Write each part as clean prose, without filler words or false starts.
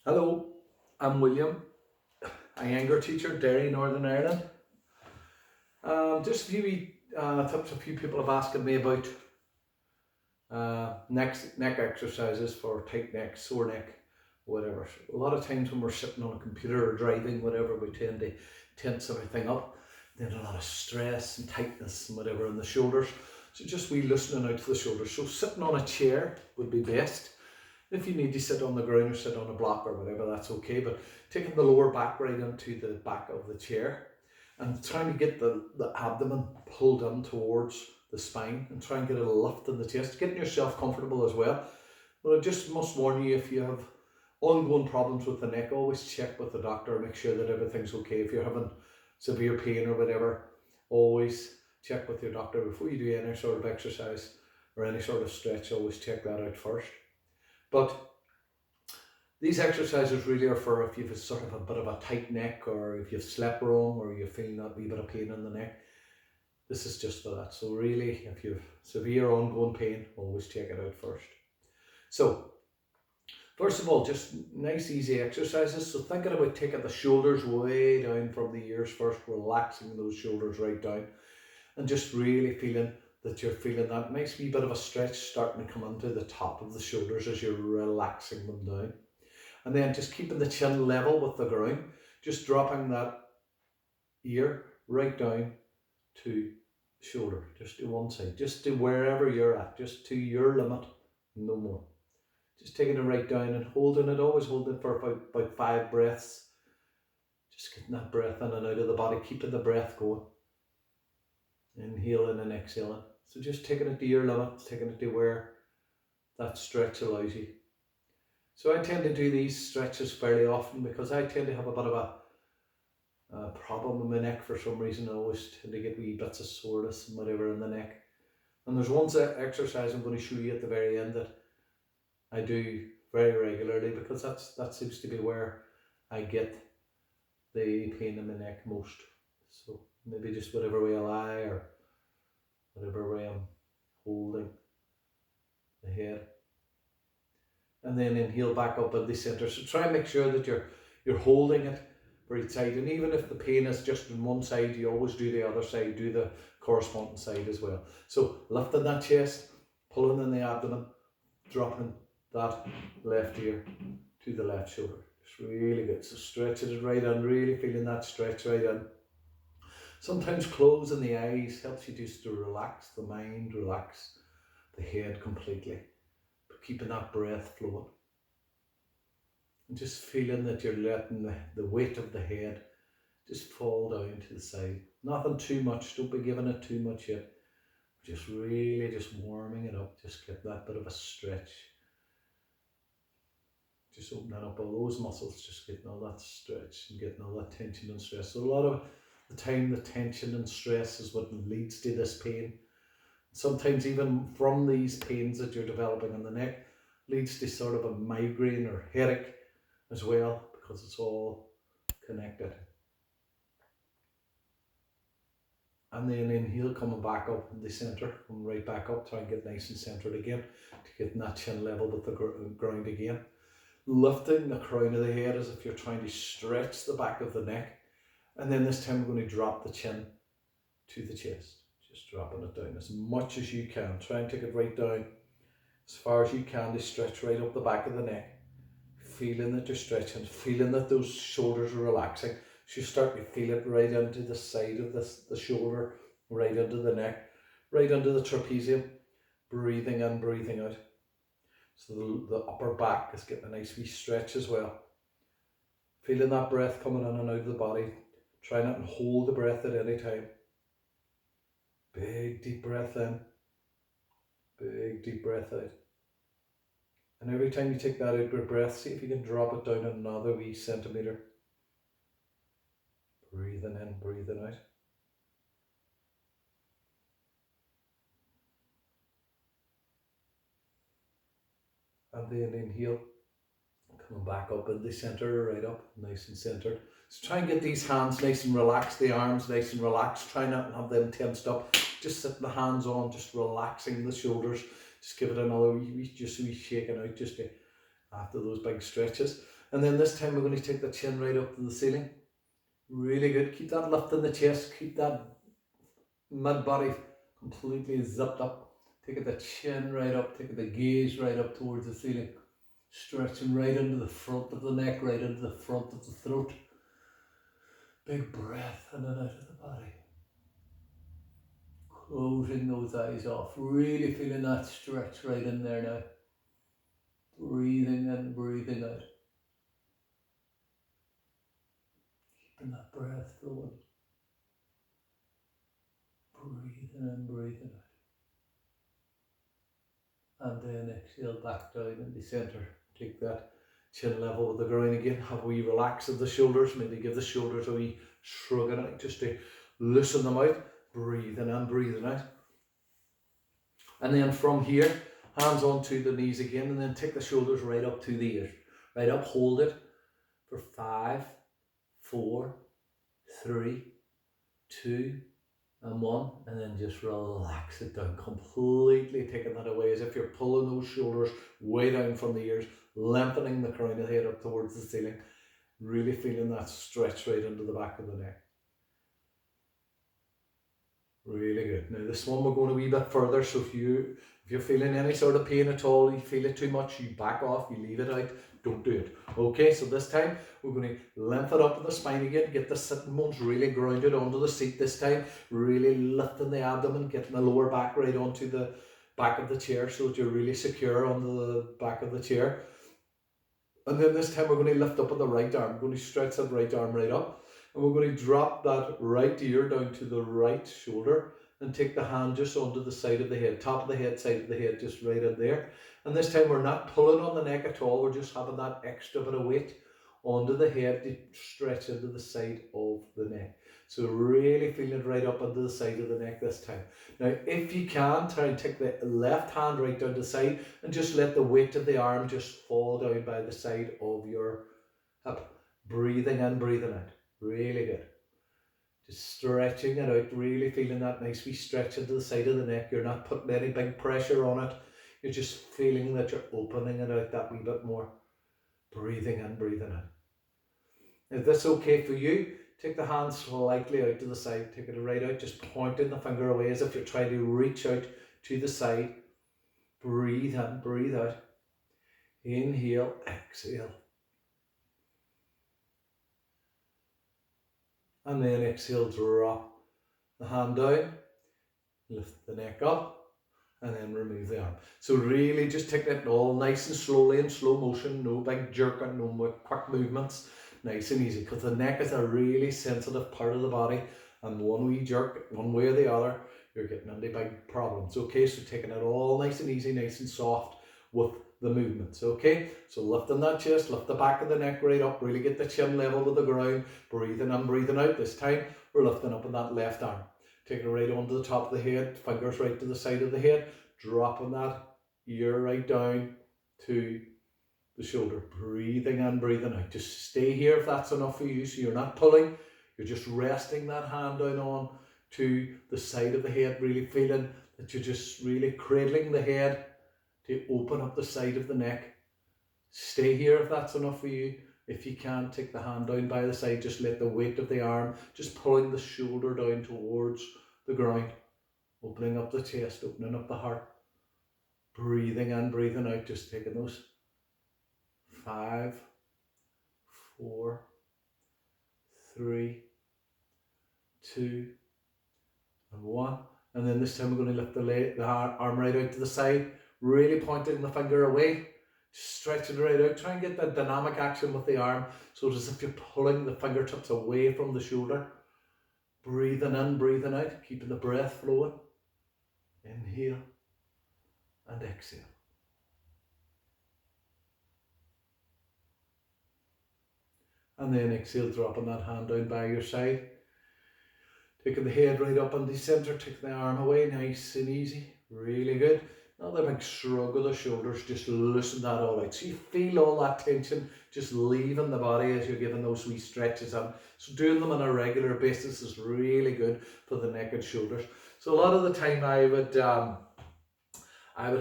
Hello, I'm William, a Younger teacher, Derry, Northern Ireland. Just a few tips a few people have asked me about neck exercises for tight neck, sore neck, whatever. A lot of times when we're sitting on a computer or driving, whatever, we tend to tense everything up. Then a lot of stress and tightness and whatever in the shoulders. So just we loosening out to the shoulders. So sitting on a chair would be best. If you need to sit on the ground or sit on a block or whatever, that's okay. But taking the lower back right into the back of the chair and trying to get the abdomen pulled in towards the spine and try and get a lift in the chest, getting yourself comfortable as well. But I just must warn you, if you have ongoing problems with the neck, always check with the doctor, make sure that everything's okay. If you're having severe pain or whatever, always check with your doctor before you do any sort of exercise or any sort of stretch. Always check that out first. But these exercises really are for if you've sort of a bit of a tight neck, or if you've slept wrong, or you're feeling that wee bit of pain in the neck. This is just for that. So really, if you've severe ongoing pain, always check it out first. So first of all, just nice easy exercises. So thinking about taking the shoulders way down from the ears first, relaxing those shoulders right down, and just really feeling that you're feeling that nice wee bit of a stretch starting to come into the top of the shoulders as you're relaxing them down. And then just keeping the chin level with the ground, just dropping that ear right down to shoulder, just to one side, just to wherever you're at, just to your limit, no more. Just taking it right down and holding it, always holding it for about 5 breaths. Just getting that breath in and out of the body, keeping the breath going. Inhaling and exhaling. So just taking it to your limit, taking it to where that stretch allows you. So I tend to do these stretches fairly often because I tend to have a bit of a problem with my neck for some reason. I always tend to get wee bits of soreness and whatever in the neck. And there's one exercise I'm going to show you at the very end that I do very regularly, because that seems to be where I get the pain in the neck most. So maybe just whatever way I lie or whatever way I'm holding the head. And then inhale back up at the center. So try and make sure that you're holding it very tight. And even if the pain is just on one side, you always do the other side, do the corresponding side as well. So lifting that chest, pulling in the abdomen, dropping that left ear to the left shoulder. It's really good. So stretching it right in, really feeling that stretch right in. Sometimes closing the eyes helps you just to relax the mind, relax the head completely. But keeping that breath flowing. And just feeling that you're letting the weight of the head just fall down to the side. Nothing too much, don't be giving it too much yet. Just really just warming it up, just get that bit of a stretch. Just opening up all those muscles, just getting all that stretch and getting all that tension and stress. So a lot of the time the tension and stress is what leads to this pain. Sometimes even from these pains that you're developing in the neck leads to sort of a migraine or headache as well, because it's all connected. And then inhale, coming back up in the center, come right back up, try and get nice and centered again, to get that chin level with the ground again. Lifting the crown of the head as if you're trying to stretch the back of the neck. And then this time we're going to drop the chin to the chest. Just dropping it down as much as you can. Try and take it right down as far as you can to stretch right up the back of the neck. Feeling that you're stretching, feeling that those shoulders are relaxing. So you start to feel it right into the side of the shoulder, right into the neck, right into the trapezium. Breathing in, breathing out. So the upper back is getting a nice wee stretch as well. Feeling that breath coming in and out of the body. Try not to hold the breath at any time. Big deep breath in. Big deep breath out. And every time you take that out breath, see if you can drop it down another wee centimetre. Breathing in, breathing out. And then inhale, coming back up in the centre, right up, nice and centred. So try and get these hands nice and relaxed, the arms nice and relaxed. Try not to have them tensed up. Just sitting the hands on, just relaxing the shoulders. Just give it another wee shaking out, just to after those big stretches. And then this time we're going to take the chin right up to the ceiling. Really good. Keep that lift in the chest. Keep that mid-body completely zipped up. Take the chin right up. Take the gaze right up towards the ceiling. Stretching right into the front of the neck, right into the front of the throat. Big breath in and out of the body. Closing those eyes off. Really feeling that stretch right in there now. Breathing in, breathing out. Keeping that breath flowing. Breathing in, breathing out. And then exhale back down in the centre. Take that chin level with the ground again. Have a wee relax of the shoulders. Maybe give the shoulders a wee shrug out just to loosen them out. Breathing in, breathing out. And then from here, hands onto the knees again, and then take the shoulders right up to the ears. Right up, hold it for 5, 4, 3, 2, and 1, and then just relax it down, completely taking that away as if you're pulling those shoulders way down from the ears, lengthening the crown of the head up towards the ceiling, really feeling that stretch right into the back of the neck. Really good. Now this one we're going a wee bit further, so if you're feeling any sort of pain at all, you feel it too much, you back off, you leave it out, don't do it. Okay, so this time we're going to lengthen up the spine again, get the sitting bones really grounded onto the seat this time, really lifting the abdomen, getting the lower back right onto the back of the chair so that you're really secure onto the back of the chair. And then this time we're going to lift up on the right arm, we're going to stretch that right arm right up. And we're going to drop that right ear down to the right shoulder and take the hand just onto the side of the head, top of the head, side of the head, just right in there. And this time we're not pulling on the neck at all, we're just having that extra bit of weight onto the head to stretch into the side of the neck. So really feeling it right up onto the side of the neck this time. Now if you can, try and take the left hand right down the side and just let the weight of the arm just fall down by the side of your hip. Breathing in, breathing out. Really good. Just stretching it out, really feeling that nice wee stretch into the side of the neck. You're not putting any big pressure on it. You're just feeling that you're opening it out that wee bit more. Breathing in, breathing out. If that's okay for you, take the hand slightly out to the side. Take it right out, just pointing the finger away as if you're trying to reach out to the side. Breathe in, breathe out. Inhale, exhale. And then exhale, drop the hand down, lift the neck up, and then remove the arm. So really just take it all nice and slowly in slow motion, no big jerking, no quick movements, nice and easy, because the neck is a really sensitive part of the body, and one wee jerk, one way or the other, you're getting into big problems. Okay, so taking it all nice and easy, nice and soft with the movements. Okay, so lifting that chest, lift the back of the neck right up, really get the chin level with the ground, breathing in, breathing out. This time we're lifting up on that left arm, taking it right onto the top of the head, fingers right to the side of the head, dropping that ear right down to the shoulder, breathing in, breathing out. Just stay here if that's enough for you, so you're not pulling, you're just resting that hand down on to the side of the head, really feeling that you're just really cradling the head to open up the side of the neck. Stay here if that's enough for you. If you can't, take the hand down by the side, just let the weight of the arm, just pulling the shoulder down towards the ground, opening up the chest, opening up the heart, breathing in, breathing out, just taking those 5, 4, 3, 2, and 1. And then this time we're going to lift the arm right out to the side, really pointing the finger away, stretching right out. Try and get that dynamic action with the arm, so it's as if you're pulling the fingertips away from the shoulder. Breathing in, breathing out, keeping the breath flowing. Inhale and exhale. And then exhale, dropping that hand down by your side. Taking the head right up in the centre, taking the arm away, nice and easy, really good. Another big shrug of the shoulders, just loosen that all out. So you feel all that tension just leaving the body as you're giving those wee stretches in. So doing them on a regular basis is really good for the neck and shoulders. So a lot of the time I would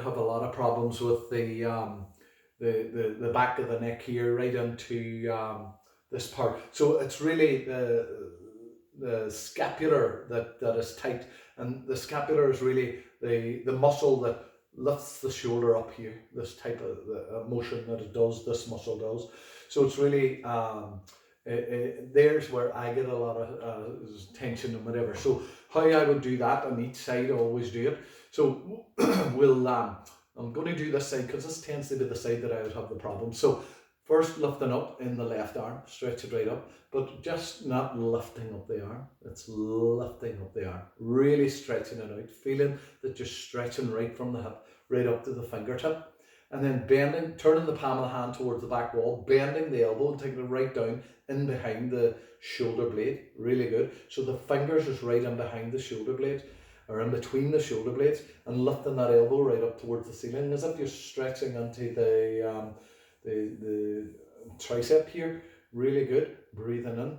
have a lot of problems with the the back of the neck here, right into this part. So it's really the scapular that is tight, and the scapular is really the muscle that lifts the shoulder up here. This type of motion that it does, this muscle does. So it's really there's where I get a lot of tension and whatever. So how I would do that on each side, I always do it. So we'll I'm going to do this side because this tends to be the side that I would have the problem. So first lifting up in the left arm, stretch it right up, but just not lifting up the arm. It's lifting up the arm, really stretching it out, feeling that you're stretching right from the hip, right up to the fingertip. And then bending, turning the palm of the hand towards the back wall, bending the elbow and taking it right down in behind the shoulder blade. Really good. So the fingers is right in behind the shoulder blade, or in between the shoulder blades, and lifting that elbow right up towards the ceiling as if you're stretching into the tricep here. Really good. Breathing in,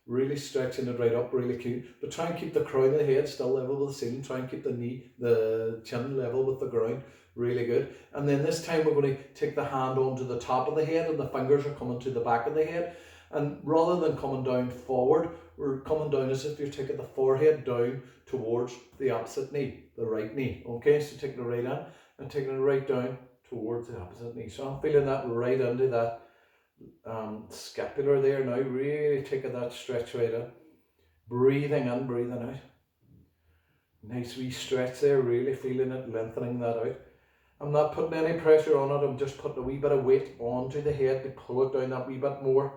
really stretching it right up, really cute. But try and keep the crown of the head still level with the ceiling. Try and keep the chin level with the ground. Really good. And then this time we're going to take the hand onto the top of the head, and the fingers are coming to the back of the head. And rather than coming down forward, we're coming down as if you're taking the forehead down towards the opposite knee, the right knee. Okay, so taking the right hand and taking it right down towards the opposite knee. So I'm feeling that right into that scapular there now, really taking that stretch right in. Breathing in, breathing out. Nice wee stretch there, really feeling it, lengthening that out. I'm not putting any pressure on it, I'm just putting a wee bit of weight onto the head to pull it down that wee bit more.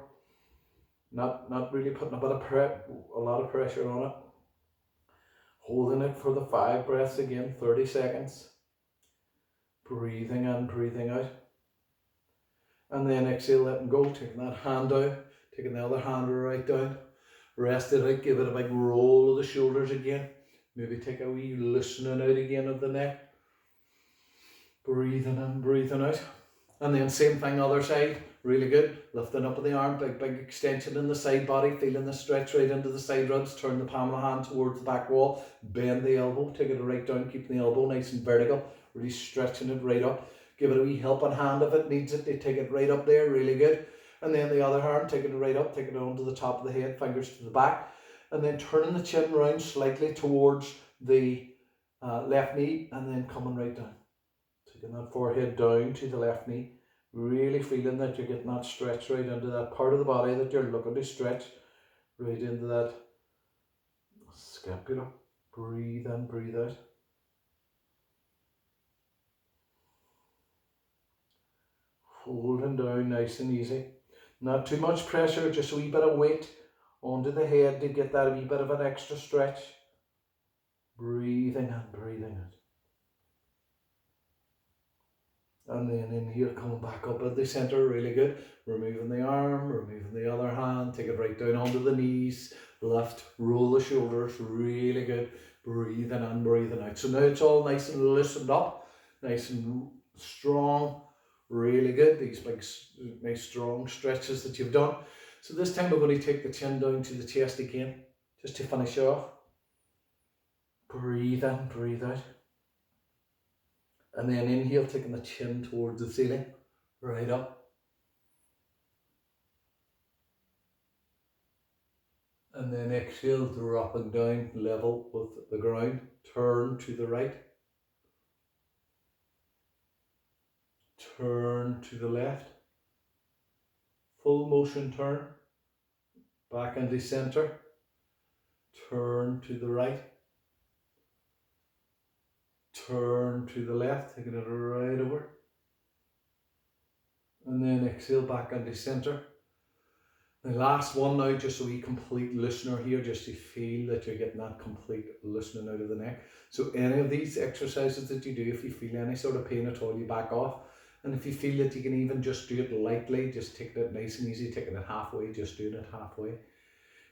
Not really putting a lot of pressure on it. Holding it for the 5 breaths again, 30 seconds. Breathing in, breathing out. And then exhale, letting go, taking that hand down, taking the other hand right down. Rest it out, give it a big roll of the shoulders again. Maybe take a wee loosening out again of the neck. Breathing in, breathing out. And then same thing, other side. Really good. Lifting up of the arm, big extension in the side body, feeling the stretch right into the side ribs. Turn the palm of the hand towards the back wall. Bend the elbow, take it right down, keeping the elbow nice and vertical. Really stretching it right up. Give it a wee helping hand if it needs it. They take it right up there, really good. And then the other arm, taking it right up, taking it onto the top of the head, fingers to the back. And then turning the chin round slightly towards the left knee, and then coming right down. Taking that forehead down to the left knee. Really feeling that you're getting that stretch right into that part of the body that you're looking to stretch. Right into that scapula. Breathe in, breathe out. Holding down nice and easy. Not too much pressure, just a wee bit of weight onto the head to get that wee bit of an extra stretch. Breathing in, breathing out. And then inhale, coming back up at the centre, really good. Removing the arm, removing the other hand, take it right down onto the knees, lift, roll the shoulders, really good. Breathing in, breathing out. So now it's all nice and loosened up, nice and strong, really good. These big, nice strong stretches that you've done. So this time we're going to take the chin down to the chest again, just to finish off. Breathe in, breathe out. And then inhale, taking the chin towards the ceiling, right up. And then exhale, dropping down level with the ground. Turn to the right. Turn to the left. Full motion turn. Back into center. Turn to the right. Turn to the left, taking it right over. And then exhale back into center. The last one now, just a wee complete loosener here, just to feel that you're getting that complete loosening out of the neck. So any of these exercises that you do, if you feel any sort of pain at all, you back off. And if you feel that you can even just do it lightly, just taking it nice and easy, taking it halfway, just doing it halfway.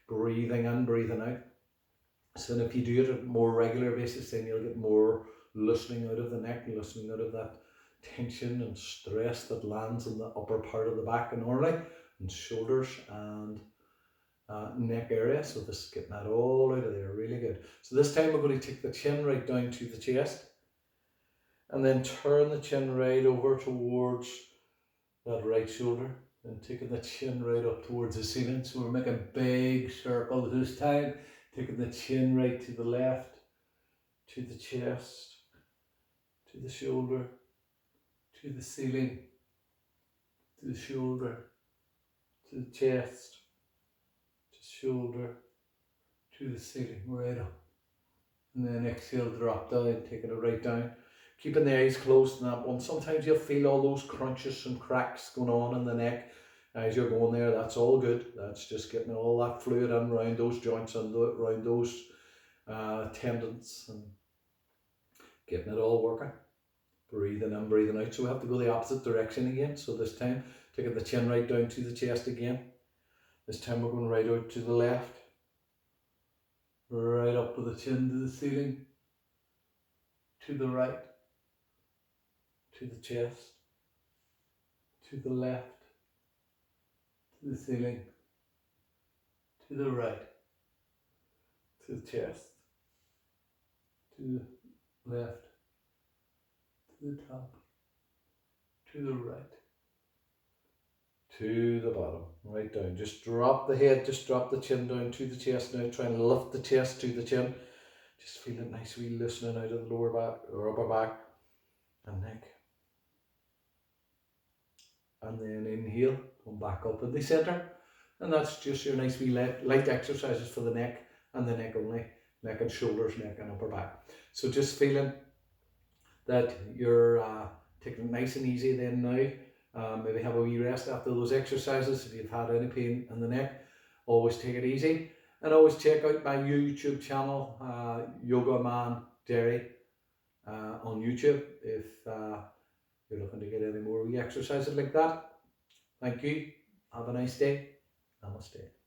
Breathing in, breathing out. So if you do it on a more regular basis, then you'll get more loosening out of the neck, loosening out of that tension and stress that lands in the upper part of the back and normally, and shoulders and neck area. So this is getting that all out of there, really good. So this time we're going to take the chin right down to the chest, and then turn the chin right over towards that right shoulder, and taking the chin right up towards the ceiling. So we're making big circles this time, taking the chin right to the left, to the chest, to the shoulder, to the ceiling, to the shoulder, to the chest, to the shoulder, to the ceiling, right up. And then exhale, drop down, taking it right down. Keeping the eyes closed in that one. Sometimes you'll feel all those crunches and cracks going on in the neck as you're going there. That's all good. That's just getting all that fluid in around those joints and around those tendons and getting it all working. Breathing in, breathing out. So we have to go the opposite direction again. So this time, taking the chin right down to the chest again. This time we're going right out to the left. Right up with the chin to the ceiling. To the right. To the chest. To the left. To the ceiling. To the right. To the chest. To the left. To the top. To the right. To the bottom, right down. Just drop the head, just drop the chin down to the chest now. Try and lift the chest to the chin. Just feel it nice, wee loosening out of the lower back or upper back and neck. And then inhale, come back up in the centre. And that's just your nice wee light exercises for the neck and the neck only. Neck and shoulders, neck and upper back. So just feeling that you're taking it nice and easy then now. Maybe have a wee rest after those exercises if you've had any pain in the neck. Always take it easy, and always check out my YouTube channel, Yoga Man Derry, on YouTube if you're looking to get any more wee exercises like that. Thank you. Have a nice day. Namaste.